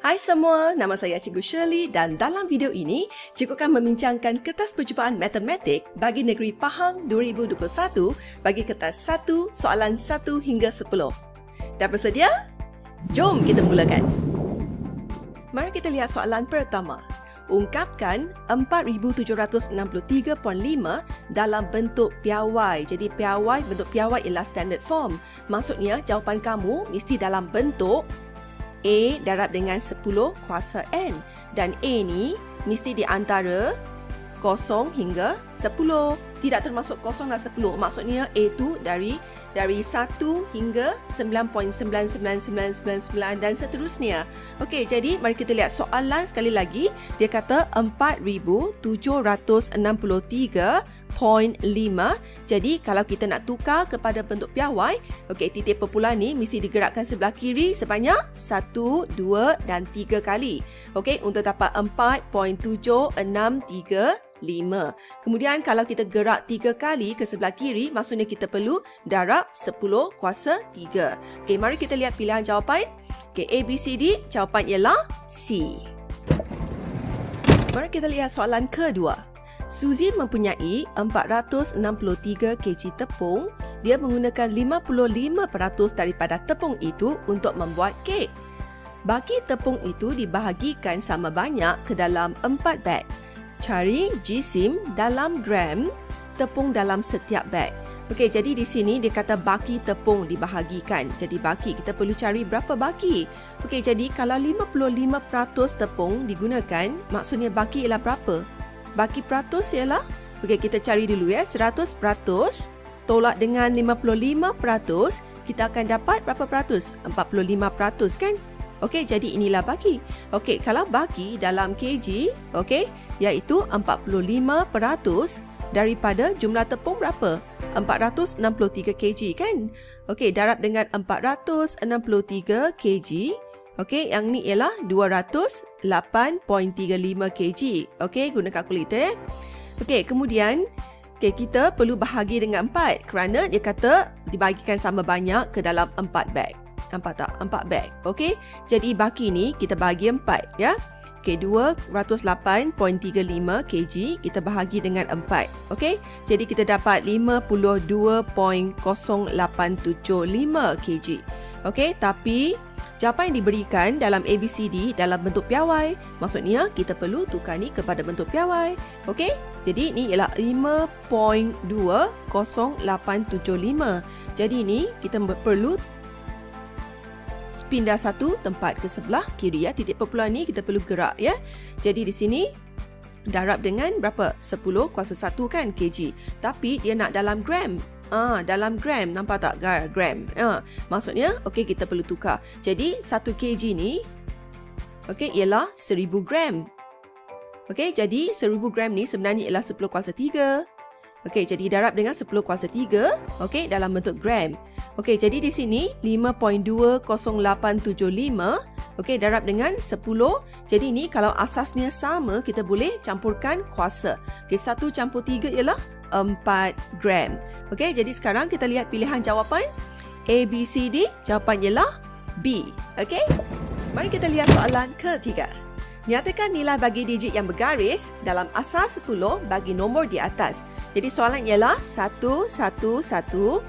Hai semua, nama saya Cikgu Shirley dan dalam video ini, Cikgu akan membincangkan kertas percubaan matematik bagi Negeri Pahang 2021 bagi kertas 1, soalan 1 hingga 10. Dah bersedia? Jom kita mulakan. Mari kita lihat soalan pertama. Ungkapkan 4763.5 dalam bentuk piawai. Jadi piawai, bentuk piawai ialah standard form. Maksudnya jawapan kamu mesti dalam bentuk A darab dengan 10 kuasa N. Dan A ni mesti di antara 0 hingga 10. Tidak termasuk 0 dan 10. Maksudnya A tu dari 1 hingga 9.99999 dan seterusnya. Okey, jadi mari kita lihat soalan sekali lagi. Dia kata 4763.5. Jadi kalau kita nak tukar kepada bentuk piawai, okey, titik perpuluhan ni mesti digerakkan sebelah kiri sebanyak 1, 2 dan 3 kali. Okey, untuk dapat 4.763 5. Kemudian kalau kita gerak 3 kali ke sebelah kiri, maksudnya kita perlu darab 10 kuasa 3. Okey, mari kita lihat pilihan jawapan. Okey, A, B, C, D, jawapan ialah C. Mari kita lihat soalan kedua. Suzy mempunyai 463 kg tepung. Dia menggunakan 55% daripada tepung itu untuk membuat kek. Bagi tepung itu dibahagikan sama banyak ke dalam 4 beg. Cari jisim dalam gram tepung dalam setiap beg. Okey, jadi di sini dia kata baki tepung dibahagikan. Jadi baki, kita perlu cari berapa baki. Okey, jadi kalau 55% tepung digunakan, maksudnya baki ialah berapa? Baki peratus ialah, okey, kita cari dulu ya, 100% tolak dengan 55%, kita akan dapat berapa peratus? 45% kan? Okey, jadi inilah baki. Okey, kalau baki dalam kg, okey, iaitu 45% daripada jumlah tepung berapa? 463 kg kan? Okey, darab dengan 463 kg. Okey, yang ni ialah 208.35 kg. Okey, guna kalkulator. Okey, kemudian kita perlu bahagi dengan 4 kerana dia kata dibahagikan sama banyak ke dalam 4 beg. Nampak tak? 4 beg. Okey. Jadi baki ni kita bahagi 4 ya. Okey, 208.35 kg kita bahagi dengan 4. Okey. Jadi kita dapat 52.0875 kg. Okey, tapi jawapan yang diberikan dalam ABCD dalam bentuk piawai. Maksudnya kita perlu tukar ni kepada bentuk piawai. Okey. Jadi ni ialah 5.20875. Jadi ni kita perlu pindah satu tempat ke sebelah kiri ya. Titik perpuluhan ni kita perlu gerak ya. Jadi di sini darab dengan berapa? 10 kuasa 1 kan kg. Tapi dia nak dalam gram. Dalam gram, nampak tak? Gram. Maksudnya okey, kita perlu tukar. Jadi 1 kg ni okey ialah 1000 gram. Okey, jadi 1000 gram ni sebenarnya ialah 10 kuasa 3. Okey, jadi darab dengan 10 kuasa 3, okey, dalam bentuk gram. Okey, jadi di sini 5.20875, okey, darab dengan 10. Jadi ni kalau asasnya sama, kita boleh campurkan kuasa. Okey, 1 campur 3 ialah 4 gram. Okey, jadi sekarang kita lihat pilihan jawapan. A, B, C, D, jawapan ialah B. Okey, mari kita lihat soalan ketiga. Nyatakan nilai bagi digit yang bergaris dalam asas 10 bagi nombor di atas. Jadi soalan ialah 1110011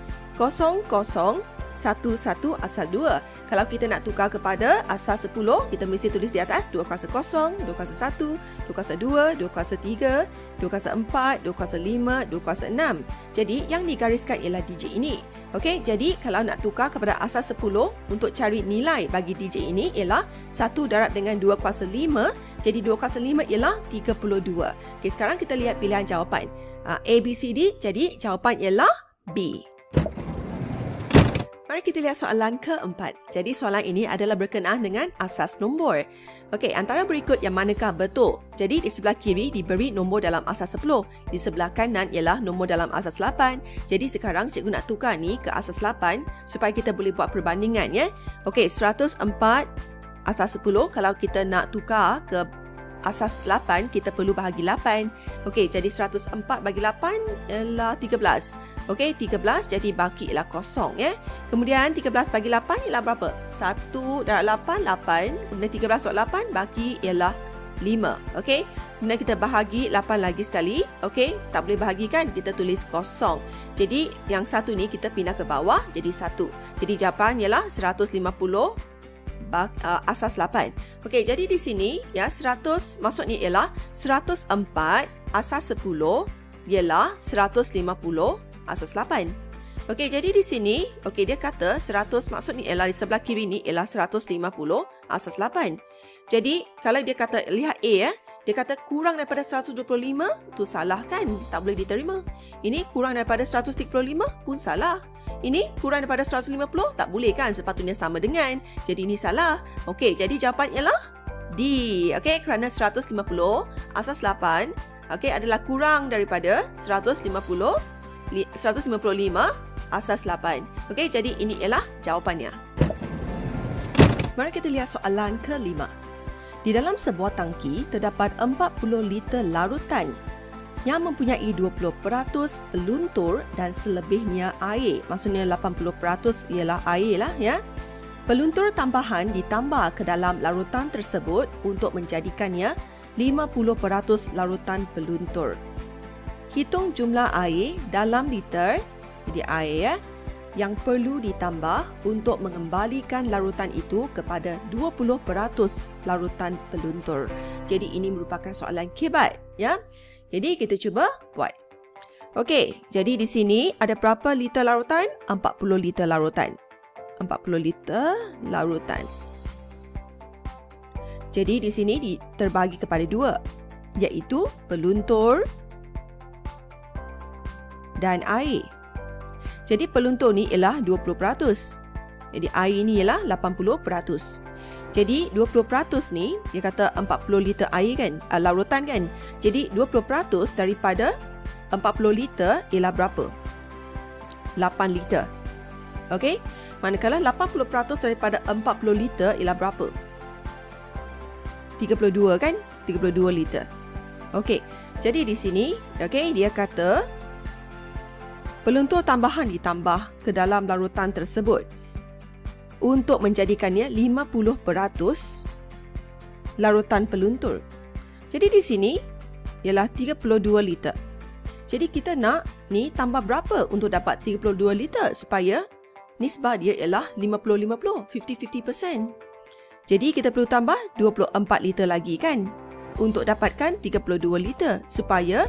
asas 2. Kalau kita nak tukar kepada asas 10, kita mesti tulis di atas 2 kuasa 0, 2 kuasa 1, 2 kuasa 2, 2 kuasa 3, 2 kuasa 4, 2 kuasa 5, 2 kuasa 6. Jadi yang digariskan ialah digit ini. Okey, jadi kalau nak tukar kepada asas 10 untuk cari nilai bagi digit ini ialah 1 darab dengan 2 kuasa 5. Jadi 2 kuasa 5 ialah 32. Okey, sekarang kita lihat pilihan jawapan. A, B, C, D. Jadi jawapan ialah B. Mari kita lihat soalan keempat. Jadi soalan ini adalah berkenaan dengan asas nombor. Okey, antara berikut yang manakah betul? Jadi di sebelah kiri diberi nombor dalam asas 10. Di sebelah kanan ialah nombor dalam asas 8. Jadi sekarang cikgu nak tukar ni ke asas 8 supaya kita boleh buat perbandingan ya. Okey, 104 asas 10 kalau kita nak tukar ke asas 8 kita perlu bahagi 8. Okey, jadi 104 bagi 8 ialah 13. Okey, 13 jadi baki ialah kosong ya. Kemudian 13 bagi 8 ialah berapa? 1 darab 8, 8. Kemudian 13 darab 8 baki ialah 5. Okey. Kemudian kita bahagi 8 lagi sekali. Okey, tak boleh bahagikan, kita tulis kosong. Jadi yang satu ni kita pindah ke bawah jadi 1. Jadi jawapan ialah 150 asas 8. Okey, jadi di sini ya 100 maksudnya ialah 104 asas 10 ialah 150 asas 8. Okey, jadi di sini, okey, dia kata 100 maksudnya ialah di sebelah kiri ni ialah 150 asas 8. Jadi, kalau dia kata, lihat A ya, dia kata kurang daripada 125, tu salah kan? Tak boleh diterima. Ini kurang daripada 135 pun salah. Ini kurang daripada 150, tak boleh kan? Sepatutnya sama dengan. Jadi, ini salah. Okey, jadi jawapan ialah D. Okey, kerana 150 asas 8, okey, adalah kurang daripada 155 asas 8. Okey, jadi ini ialah jawapannya. Mari kita lihat soalan ke-5. Di dalam sebuah tangki terdapat 40 liter larutan yang mempunyai 20% peluntur dan selebihnya air. Maksudnya 80% ialah air lah ya. Peluntur tambahan ditambah ke dalam larutan tersebut untuk menjadikannya 50% larutan peluntur. Hitung jumlah air dalam liter, jadi air ya, yang perlu ditambah untuk mengembalikan larutan itu kepada 20% larutan peluntur. Jadi ini merupakan soalan kebat ya. Jadi kita cuba buat. Okey, jadi di sini ada berapa liter larutan? 40 liter larutan. 40 liter larutan. Jadi di sini terbagi kepada dua, iaitu peluntur dan air. Jadi peluntur ni ialah 20%. Jadi air ni ialah 80%. Jadi 20% ni dia kata 40 liter air kan, larutan kan. Jadi 20% daripada 40 liter ialah berapa? 8 liter. Okey? Manakala 80% daripada 40 liter ialah berapa? 32 kan? 32 liter. Okey. Jadi di sini, okey, dia kata peluntur tambahan ditambah ke dalam larutan tersebut untuk menjadikannya 50% larutan peluntur. Jadi di sini ialah 32 liter. Jadi kita nak ni tambah berapa untuk dapat 32 liter supaya nisbah dia ialah 50-50, 50-50%. Jadi kita perlu tambah 24 liter lagi kan untuk dapatkan 32 liter supaya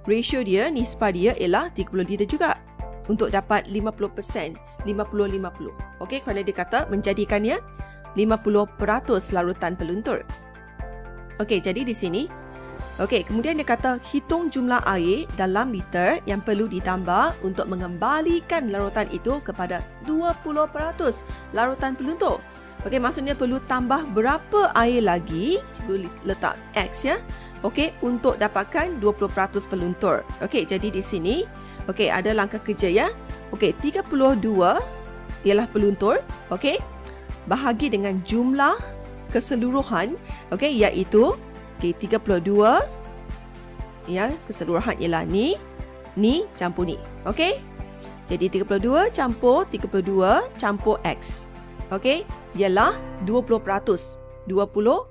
ratio dia, nisbah dia ialah 30 liter juga untuk dapat 50%, 50-50. Okey, kerana dia kata menjadikannya 50% larutan peluntur. Okey, jadi di sini, okey, kemudian dia kata hitung jumlah air dalam liter yang perlu ditambah untuk mengembalikan larutan itu kepada 20% larutan peluntur. Okey, maksudnya perlu tambah berapa air lagi? Cikgu letak X ya. Okey, untuk dapatkan 20% peluntur. Okey, jadi di sini, okey, ada langkah kerja ya. Okey, 32 ialah peluntur. Okey, bahagi dengan jumlah keseluruhan. Okey, iaitu 32 ya, keseluruhan ialah ni campur ni. Okey, jadi 32 campur 32 campur X. Okey, ialah 20%. 20%.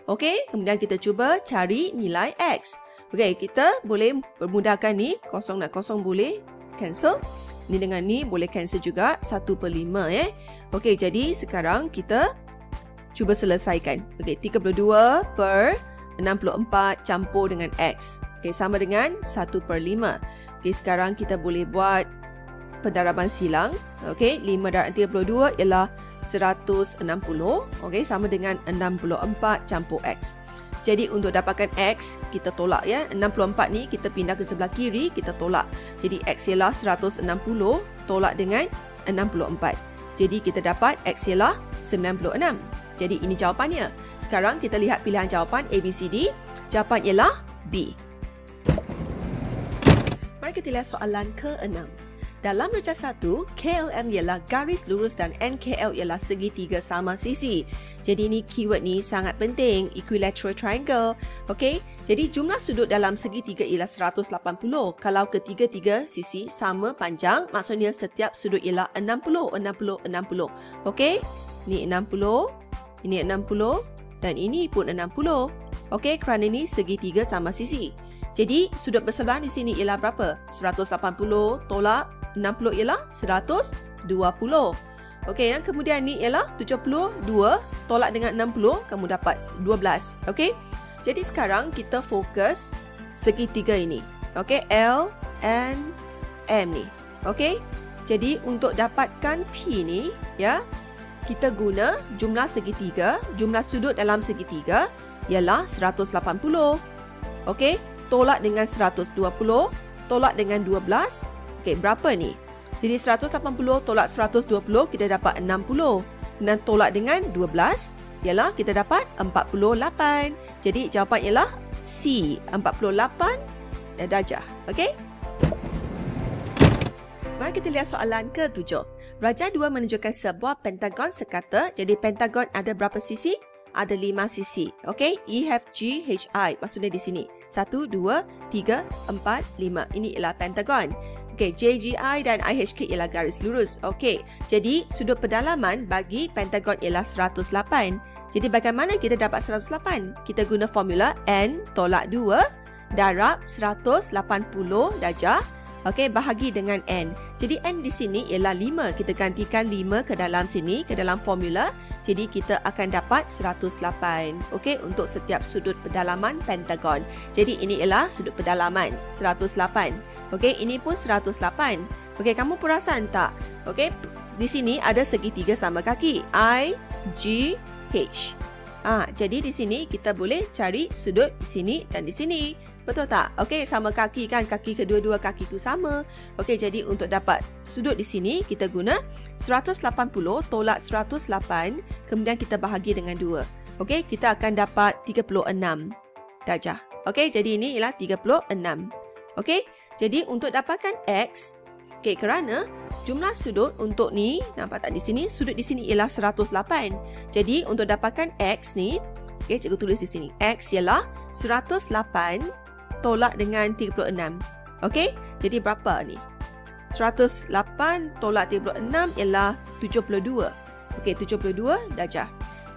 Okey, kemudian kita cuba cari nilai X. Okey, kita boleh permudahkan ni. Kosong nak kosong boleh cancel. Ni dengan ni boleh cancel juga. 1/5 ya. Okey, jadi sekarang kita cuba selesaikan. Okey, 32/64 campur dengan X. Okey, sama dengan 1/5. Okey, sekarang kita boleh buat pendaraban silang. Okey, 5 darab 32 ialah 160. Okey, sama dengan 64 campur X. Jadi untuk dapatkan X, kita tolak ya. 64 ni kita pindah ke sebelah kiri, kita tolak. Jadi X ialah 160 tolak dengan 64. Jadi kita dapat X ialah 96. Jadi ini jawapannya. Sekarang kita lihat pilihan jawapan A, B, C, D. Jawapan ialah B. Mari kita lihat soalan ke-6. Dalam darjah 1, KLM ialah garis lurus dan NKL ialah segitiga sama sisi. Jadi ni keyword ni sangat penting, equilateral triangle. Okey, jadi jumlah sudut dalam segitiga ialah 180. Kalau ketiga-tiga sisi sama panjang, maksudnya setiap sudut ialah 60, 60, 60. Okey, ni 60, ini 60 dan ini pun 60. Okey, kerana ni segitiga sama sisi. Jadi sudut bersebelahan di sini ialah berapa? 180 tolak 60 ialah 120. Okey, dan kemudian ni ialah 72 tolak dengan 60, kamu dapat 12. Okey. Jadi sekarang kita fokus segitiga ini. Okey, L, N, M ni. Okey. Jadi untuk dapatkan P ni, ya, kita guna jumlah segitiga, jumlah sudut dalam segitiga ialah 180. Okey, tolak dengan 120, tolak dengan 12. Okey, berapa ni? Jadi 180 tolak 120 kita dapat 60. Dan tolak dengan 12 ialah kita dapat 48. Jadi jawapan ialah C, 48 darjah. Okey? Mari kita lihat soalan ke-7. Rajah 2 menunjukkan sebuah pentagon sekata. Jadi pentagon ada berapa sisi? Ada 5 sisi. Okey? E, F, G, H, I. Maksudnya di sini. 1, 2, 3, 4, 5. Ini ialah pentagon. Okey, J, G, I dan IHK ialah garis lurus. Okey, jadi sudut pedalaman bagi pentagon ialah 108. Jadi bagaimana kita dapat 108? Kita guna formula N tolak 2 darab 180 darjah. Okey, bahagi dengan N. Jadi N di sini ialah 5. Kita gantikan 5 ke dalam sini, ke dalam formula. Jadi kita akan dapat 108. Okey, untuk setiap sudut pedalaman pentagon. Jadi ini ialah sudut pedalaman 108. Okey, ini pun 108. Okey, kamu perasan tak? Okey, di sini ada segitiga sama kaki. I, G, H. Jadi di sini kita boleh cari sudut di sini dan di sini. Betul tak? Okey, sama kaki kan? Kaki kedua-dua kaki itu sama. Okey, jadi untuk dapat sudut di sini, kita guna 180 tolak 108. Kemudian kita bahagi dengan 2. Okey, kita akan dapat 36 darjah. Okey, jadi ini ialah 36. Okey, jadi untuk dapatkan X, okey, kerana jumlah sudut untuk ni, nampak tak di sini? Sudut di sini ialah 108. Jadi untuk dapatkan X ni, okey, cikgu tulis di sini. X ialah 108 tolak dengan 36. Okey, jadi berapa ni? 108 tolak 36 ialah 72. Okey, 72 darjah.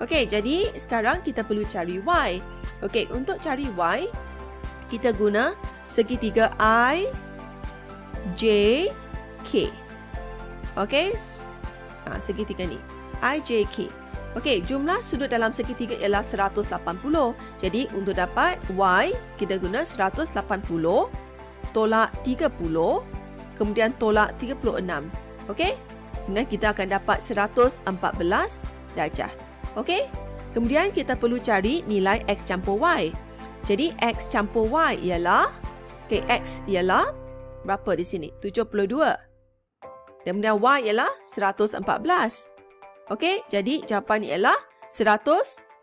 Okey, jadi sekarang kita perlu cari Y. Okey, untuk cari Y, kita guna segitiga I, J, K. Okey, segitiga ni. I, J, K. Okey, jumlah sudut dalam segitiga ialah 180. Jadi untuk dapat Y, kita guna 180 tolak 30, kemudian tolak 36. Okey? Kemudian kita akan dapat 114 darjah. Okey? Kemudian kita perlu cari nilai X campur Y. Jadi X campur Y ialah, okey, X ialah berapa di sini? 72. Kemudian Y ialah 114. Okey, jadi jawapan ialah 186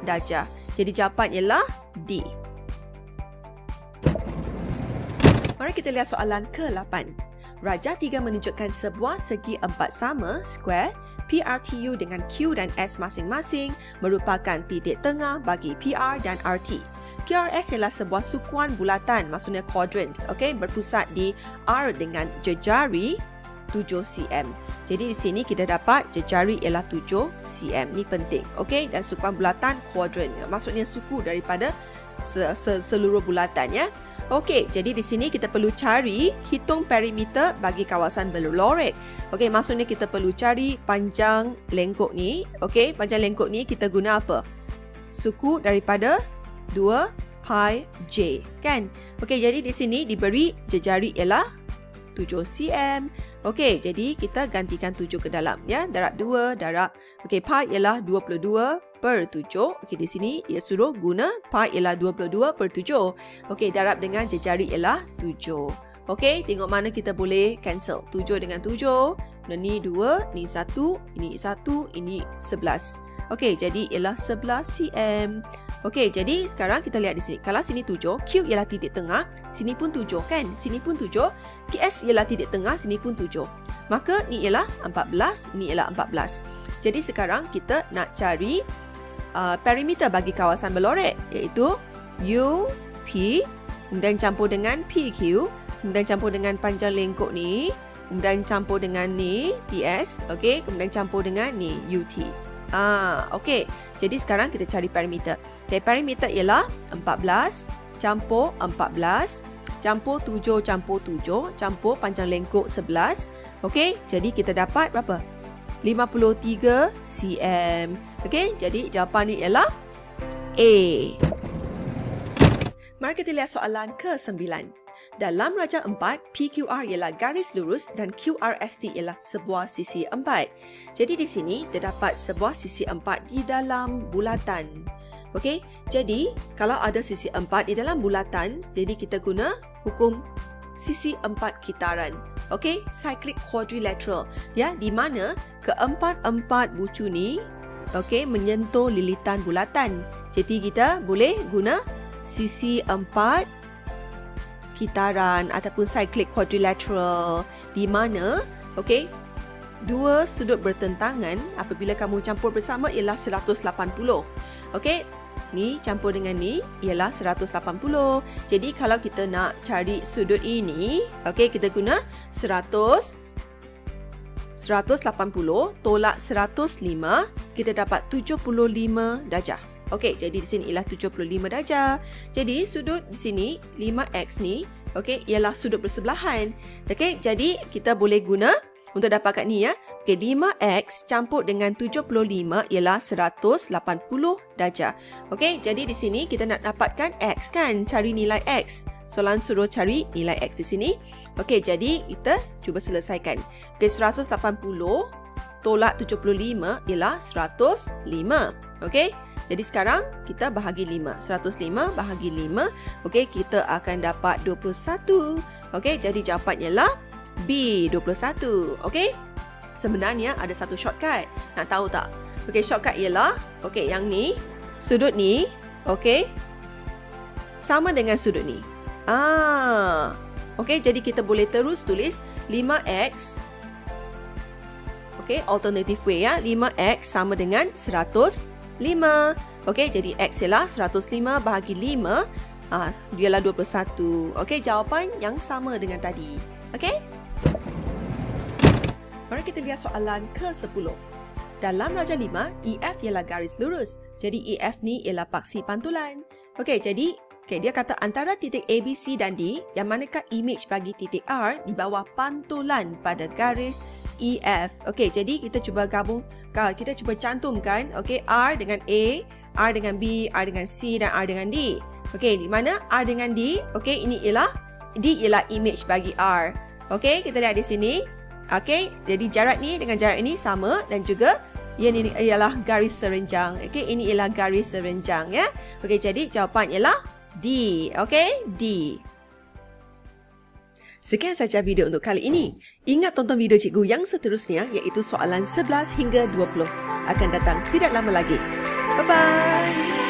darjah. Jadi jawapan ialah D. Mari kita lihat soalan ke-8. Rajah 3 menunjukkan sebuah segi empat sama, square, PRTU dengan Q dan S masing-masing merupakan titik tengah bagi PR dan RT. QRS ialah sebuah sukuan bulatan, maksudnya quadrant, okey, berpusat di R dengan jejari 7 cm. Jadi di sini kita dapat jejari ialah 7 cm. Ni penting. Okey, dan sukuan bulatan quadrant. Maksudnya suku daripada seluruh bulatan ya. Okey, jadi di sini kita perlu cari hitung perimeter bagi kawasan berlorek. Okey, maksudnya kita perlu cari panjang lengkuk ni. Okey, panjang lengkuk ni kita guna apa? Suku daripada 2 pi j, kan? Okey, jadi di sini diberi jejari ialah 7 cm. Okey, jadi kita gantikan 7 ke dalam ya. Darab 2 darab, okey, pi ialah 22 per 7. Okey, di sini dia suruh guna pi ialah 22 per 7. Okey, darab dengan jejari ialah 7. Okey, tengok mana kita boleh cancel. 7 dengan 7. Dan ni 2, ni 1, ini 1, ini 11. Okey, jadi ialah 11 cm. Okey, jadi sekarang kita lihat di sini. Kalau sini 7, Q ialah titik tengah, sini pun 7 kan? Sini pun 7. S ialah titik tengah, sini pun 7. Maka ni ialah 14, ni ialah 14. Jadi sekarang kita nak cari perimeter bagi kawasan berlorek, iaitu UP, kemudian campur dengan PQ, kemudian campur dengan panjang lengkuk ni, kemudian campur dengan ni TS, okey, kemudian campur dengan ni UT. Okey. Jadi sekarang kita cari perimeter. Okay, perimeter ialah 14 campur 14 campur 7 campur 7 campur panjang lengkuk 11. Okey, jadi kita dapat berapa? 53 cm. Okey, jadi jawapan ni ialah A. Mari kita lihat soalan ke-9. Dalam rajah 4, PQR ialah garis lurus dan QRST ialah sebuah sisi 4. Jadi di sini terdapat sebuah sisi 4 di dalam bulatan. Okey, jadi kalau ada sisi 4 di dalam bulatan, jadi kita guna hukum sisi 4 kitaran. Okey, cyclic quadrilateral, ya, di mana keempat-empat bucu ni okey menyentuh lilitan bulatan. Jadi kita boleh guna sisi 4 kitaran ataupun cyclic quadrilateral, di mana okey dua sudut bertentangan apabila kamu campur bersama ialah 180. Okey, ni campur dengan ni ialah 180. Jadi kalau kita nak cari sudut ini, okey, kita guna 180 tolak 105, kita dapat 75 darjah. Okey, jadi di sini ialah 75 darjah. Jadi sudut di sini 5x ni, okey, ialah sudut bersebelahan. Okey, jadi kita boleh guna untuk dapatkan ni, ya. Okey, 5x campur dengan 75 ialah 180 darjah. Okey, jadi di sini kita nak dapatkan x kan, cari nilai x. Soalan suruh cari nilai x di sini. Okey, jadi kita cuba selesaikan. Okey, 180 tolak 75 ialah 105. Okey. Jadi sekarang kita bahagi 5. 105 bahagi 5. Okey, kita akan dapat 21. Okey, jadi jawapannya ialah B, 21. Okey. Sebenarnya ada satu shortcut. Nak tahu tak? Okey, shortcut ialah okey, yang ni, sudut ni, okey, sama dengan sudut ni. Okey, jadi kita boleh terus tulis 5x. Okey, alternative way, ya. 5x sama dengan 105. Okey, jadi x ialah 105 bahagi 5, dialah 21. Okey, jawapan yang sama dengan tadi. Okey? Mari kita lihat soalan ke-10. Dalam rajah 5, EF ialah garis lurus. Jadi EF ni ialah paksi pantulan. Okey, jadi dia kata antara titik A, B, C dan D, yang manakah image bagi titik R di bawah pantulan pada garis EF. Okey, jadi kita cuba gabung, kita cuba cantumkan, okey, R dengan A, R dengan B, R dengan C dan R dengan D. Okey, di mana R dengan D, okey, ini ialah D ialah image bagi R. Okey, kita lihat di sini. Okey, jadi jarak ni dengan jarak ini sama dan juga ini ialah garis serenjang. Okey, ini ialah garis serenjang, ya. Okey, jadi jawapan ialah D. Okey, D. Sekian saja video untuk kali ini. Ingat tonton video cikgu yang seterusnya, iaitu soalan 11 hingga 20 akan datang tidak lama lagi. Bye-bye.